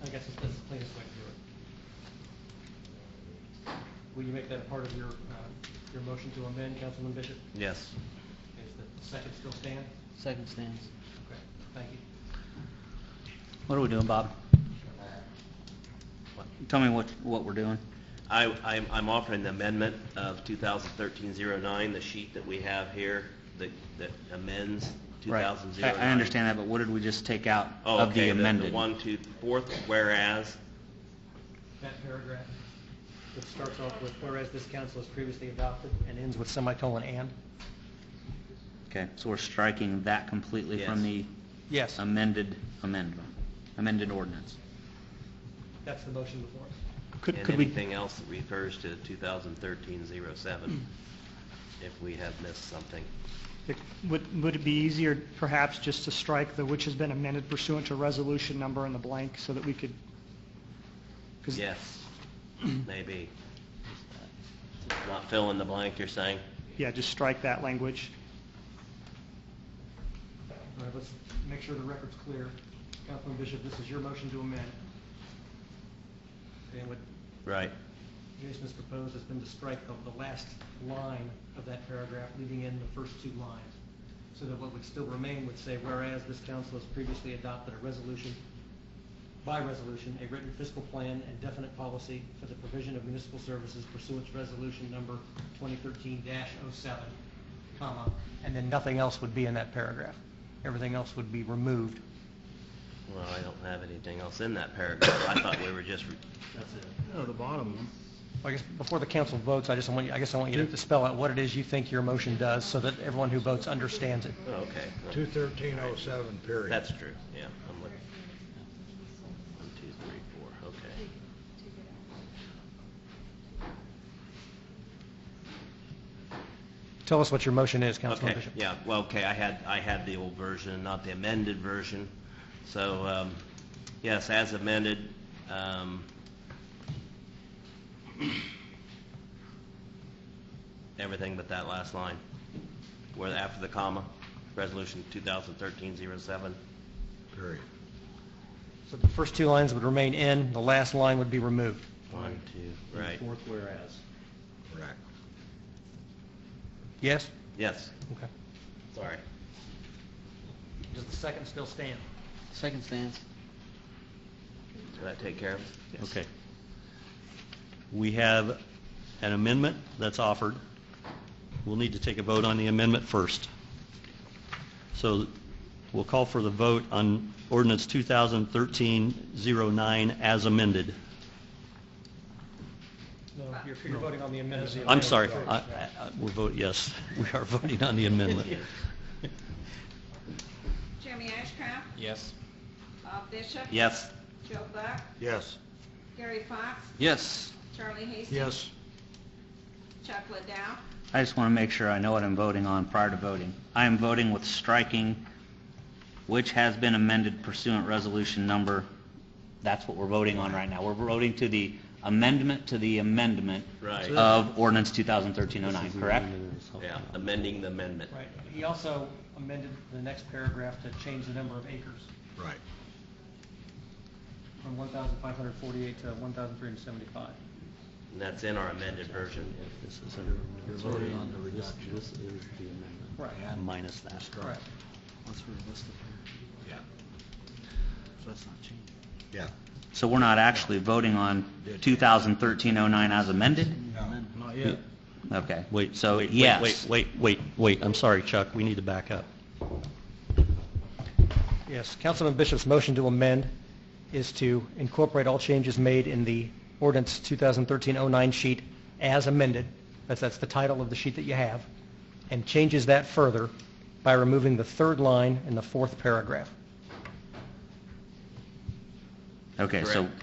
I guess that's the cleanest way to do it. Will you make that a part of your motion to amend, Councilman Bishop? Yes. Is the second still stand? Second stands. Okay, thank you. What are we doing, Bob? Tell me what we're doing. I'm offering the amendment of 2013-09, the sheet that we have here that amends Right. 2009. I understand that, but what did we just take out Oh, of okay, the amended? The 1, 2, 4th, whereas, That paragraph, it starts off with, whereas this council has previously adopted, and ends with semicolon and. Okay, so we're striking that completely from the Yes. amended ordinance. That's the motion before us. and anything else that refers to 2013-07, if we have missed something. Would it be easier perhaps just to strike the which has been amended pursuant to resolution number in the blank so that we could? Yes, maybe. Not fill in the blank, you're saying? Yeah, just strike that language. All right, let's make sure the record's clear. Councilman Bishop, this is your motion to amend. And what Right. Jason has proposed has been to strike the last line of that paragraph, leaving in the first two lines. So that what would still remain would say, whereas this council has previously adopted a resolution, by resolution, a written fiscal plan and definite policy for the provision of municipal services pursuant to resolution number 2013-07, comma, and then nothing else would be in that paragraph. Everything else would be removed. Well, I don't have anything else in that paragraph. I thought we were just... That's it. Oh, the bottom one. I guess before the council votes, I guess I want you to spell out what it is you think your motion does so that everyone who votes understands it. Oh, okay. 21307, period. That's true, yeah. I'm looking. 1, 2, 3, 4, okay. Tell us what your motion is, Councilman Okay, Bishop. yeah, well, okay, I had the old version, not the amended version. So, yes, as amended, everything but that last line, where after the comma, resolution 2013-07. Period. So the first two lines would remain in, the last line would be removed. 1, 2, right. Fourth whereas. Correct. Yes? Yes, Okay. sorry. Does the second still stand? Second stands. Did that take care of it? Okay. We have an amendment that's offered. We'll need to take a vote on the amendment first. So we'll call for the vote on ordinance 2013-09 as amended. No, you're voting on the amendment. I'm sorry. Yes, we are voting on the amendment. Jeremy Ashcraft, Yes. Bob Bishop. Yes. Joe Buck, Yes. Gary Fox, Yes. Charlie Hastings. Yes. Chuck Liddell. I just want to make sure I know what I'm voting on prior to voting. I am voting with striking which has been amended pursuant resolution number. That's what we're voting on right now. We're voting to the amendment Right. of ordinance 2013-09, correct? Yeah, amending the amendment. Right. He also amended the next paragraph to change the number of acres Right. from 1,548 to 1,375. And that's in our amended version. You're voting on the reduction. This is the amendment. Right. Minus that. Correct. What's realistic here? Yeah. So that's not changing. Yeah. So we're not actually voting on 2013-09 as amended? Not yet. Okay. Wait, So, wait, yes. wait. I'm sorry, Chuck. We need to back up. Yes, Councilman Bishop's motion to amend is to incorporate all changes made in the ordinance 2013-09 sheet as amended. That's the title of the sheet that you have, and changes that further by removing the third line in the fourth paragraph. Okay, so Correct.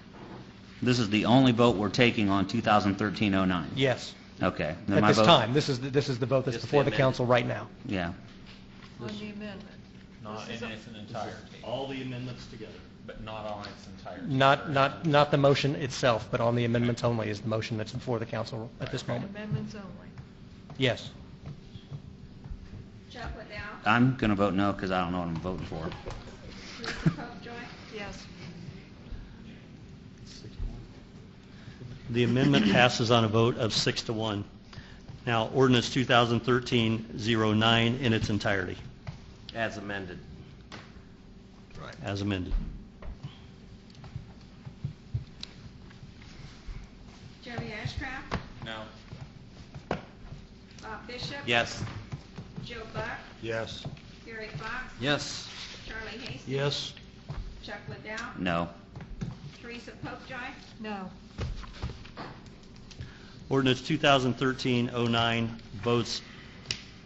this is the only vote we're taking on 2013-09? Yes, Okay. Then at my this vote- time. This is the vote that's Just the before the amendment. council right now. Yeah. On the amendment. Not in its entirety, All the amendments together. but not on its entirety. Not the motion itself, but on the amendments only is the motion that's before the council at this moment. Amendments only. Yes. Chuck Liddell. I'm going to vote no because I don't know what I'm voting for. Lisa Popejoy. Yes. The amendment passes on a vote of 6-1. Now, ordinance 2013-09 in its entirety, As amended. Right. as amended. Jeremy Ashcraft, No. Bob Bishop. Yes. Joe Buck, Yes. Gary Gary Fox, Yes. Charlie Hastings. Yes. Chuck Liddell, No. Teresa Popejoy. No. Ordinance 2013-09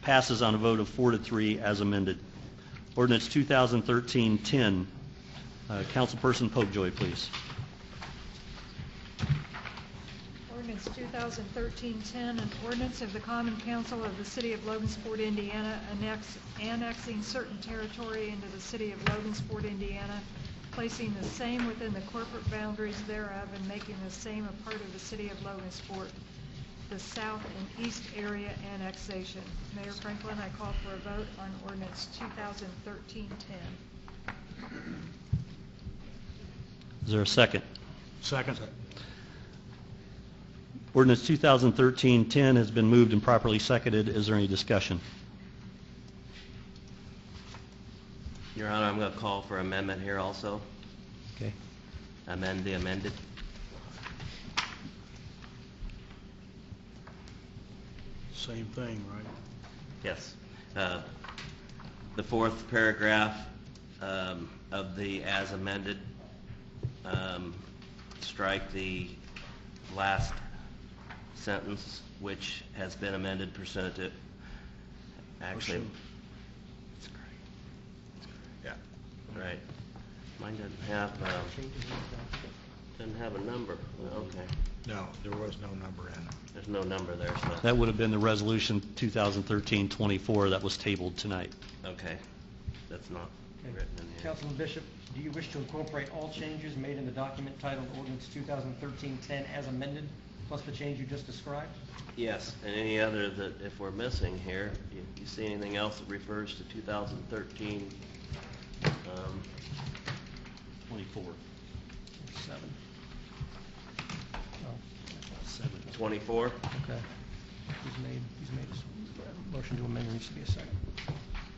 passes on a vote of 4-3 as amended. Ordinance 2013-10. Councilperson Popejoy, please. Ordinance 2013-10, an ordinance of the Common Council of the City of Logansport, Indiana, annexing certain territory into the City of Logansport, Indiana, placing the same within the corporate boundaries thereof, and making the same a part of the City of Logansport, the south and east area annexation. Mayor Franklin, I call for a vote on ordinance 2013-10. Is there a second? Second. Ordinance 2013-10 has been moved and properly seconded. Is there any discussion? Your Honor, I'm going to call for amendment here also. Okay. Amend the amended. Same thing, right? Yes. The fourth paragraph of the as amended, strike the last sentence, which has been amended pursuant to, actually, Yeah. right. Mine doesn't have a number. Okay. No, there was no number in it. There's no number there, so. That would have been the resolution 2013-24 that was tabled tonight. Okay. That's not Okay. written in here. Councilman Bishop, do you wish to incorporate all changes made in the document titled Ordinance 2013-10 as amended, plus the change you just described? Yes, and any other that, if we're missing here, you see anything else that refers to 2013? 24. 7. 24? Okay. He's made a motion to amend. There needs to be a second.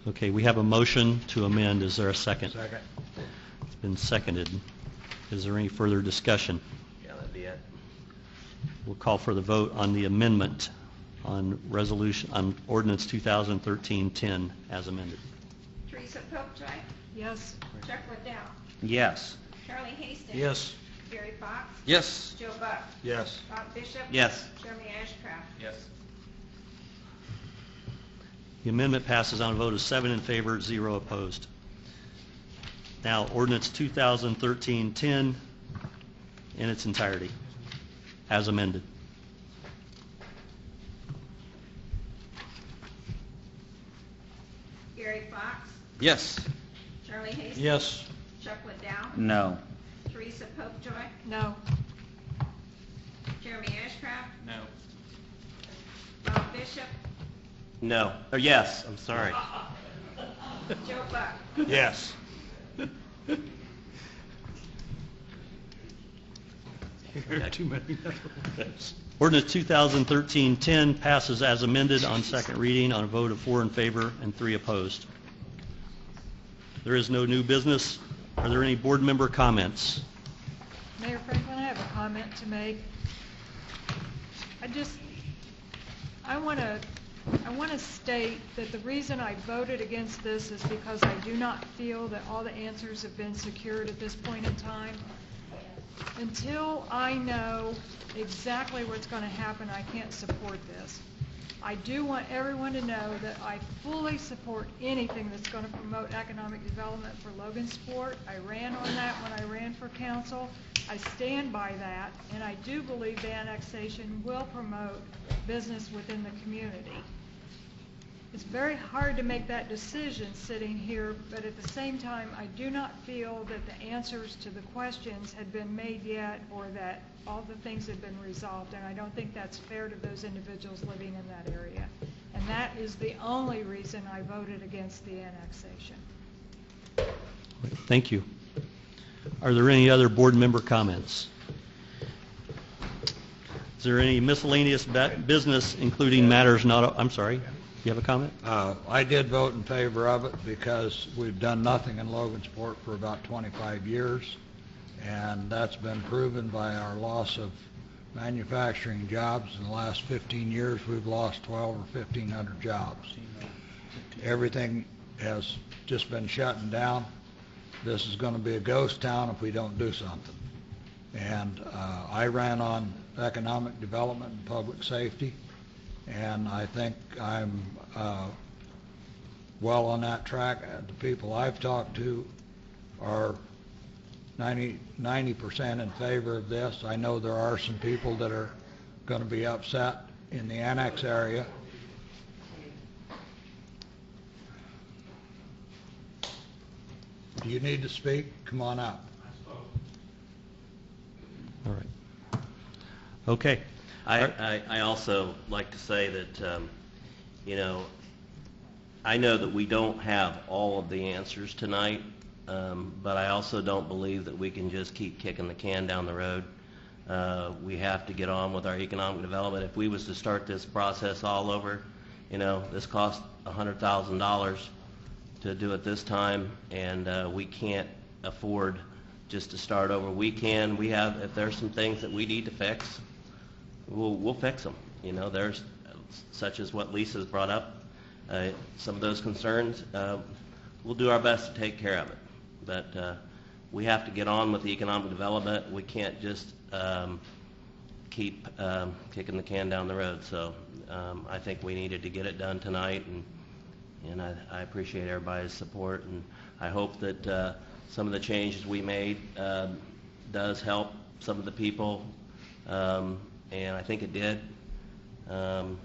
Okay, we have a motion to amend. Is there a second? Second. It's been seconded. Is there any further discussion? Yeah, that'd be it. We'll call for the vote on the amendment on ordinance 2013-10 as amended. Teresa Popejoy, Yes. Chuck Liddell, Yes. Charlie Hastings. Yes. Gary Fox, Yes. Joe Buck, Yes. Bob Bishop. Yes. Jeremy Ashcraft. Yes. The amendment passes on a vote of 7 in favor, 0 opposed. Now, ordinance 2013-10 in its entirety, as amended. Gary Fox, Yes. Charlie Hastings. Yes. Chuck Liddell, No. Teresa Popejoy, No. Jeremy Ashcraft, No. Bob Bishop, No. Or yes, I'm sorry. Joe Buck. Yes. There are too many numbers. Ordinance 2013-10 passes as amended on second reading on a vote of 4 in favor and 3 opposed. There is no new business. Are there any board member comments? Mayor Franklin, I have a comment to make. I want to state that the reason I voted against this is because I do not feel that all the answers have been secured at this point in time. Until I know exactly what's going to happen, I can't support this. I do want everyone to know that I fully support anything that's going to promote economic development for Logansport. I ran on that when I ran for council. I stand by that, and I do believe the annexation will promote business within the community. It's very hard to make that decision sitting here, but at the same time, I do not feel that the answers to the questions had been made yet, or that all the things had been resolved, and I don't think that's fair to those individuals living in that area. And that is the only reason I voted against the annexation. Thank you. Are there any other board member comments? Is there any miscellaneous business, including matters not, I'm sorry, you have a comment? I did vote in favor of it because we've done nothing in Logansport for about 25 years, and that's been proven by our loss of manufacturing jobs. In the last 15 years, we've lost 12 or 1,500 jobs. Everything has just been shutting down. This is going to be a ghost town if we don't do something. And I ran on economic development and public safety, and I think I'm well on that track. The people I've talked to are 90% in favor of this. I know there are some people that are going to be upset in the annex area. Do you need to speak? Come on up. All right. Okay. I also like to say that, you know, I know that we don't have all of the answers tonight, but I also don't believe that we can just keep kicking the can down the road. We have to get on with our economic development. If we was to start this process all over, you know, this cost $100,000 to do it this time, and we can't afford just to start over. We have, if there's some things that we need to fix, we'll fix them. You know, there's, such as what Lisa's brought up, some of those concerns, we'll do our best to take care of it. But we have to get on with the economic development. We can't just keep kicking the can down the road. So I think we needed to get it done tonight, and I appreciate everybody's support, and I hope that some of the changes we made does help some of the people, and I think it did. I'm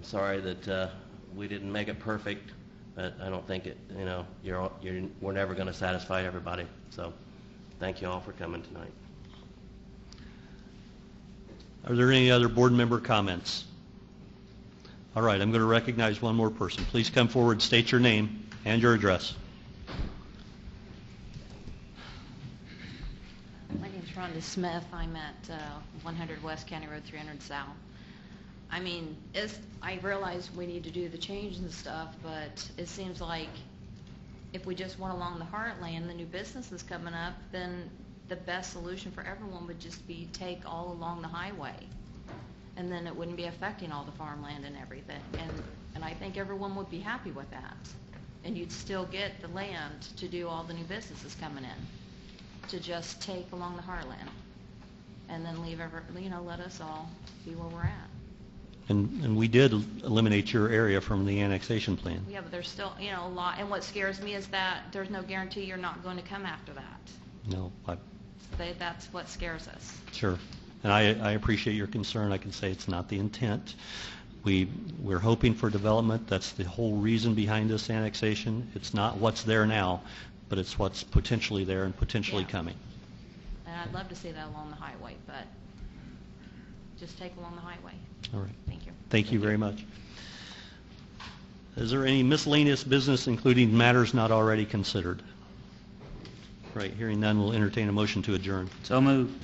sorry that we didn't make it perfect, but I don't think it, you know, we're never going to satisfy everybody. So thank you all for coming tonight. Are there any other board member comments? All right, I'm going to recognize one more person. Please come forward, state your name and your address. My name's Rhonda Smith. I'm at 100 West County Road 300 South. I mean, I realize we need to do the change and stuff, but it seems like if we just went along the heartland, the new businesses coming up, then the best solution for everyone would just be take all along the highway. And then it wouldn't be affecting all the farmland and everything. And I think everyone would be happy with that. And you'd still get the land to do all the new businesses coming in, to just take along the heartland. And then let us all be where we're at. And we did eliminate your area from the annexation plan. Yeah, but there's still, a lot. And what scares me is that there's no guarantee you're not going to come after that. No, That's what scares us. Sure. And I appreciate your concern. I can say it's not the intent. We're hoping for development. That's the whole reason behind this annexation. It's not what's there now, but it's what's potentially there and potentially coming. And I'd love to see that along the highway, but just take along the highway. All right. Thank you. Thank you very much. Is there any miscellaneous business, including matters not already considered? Right. Hearing none, we'll entertain a motion to adjourn. So moved.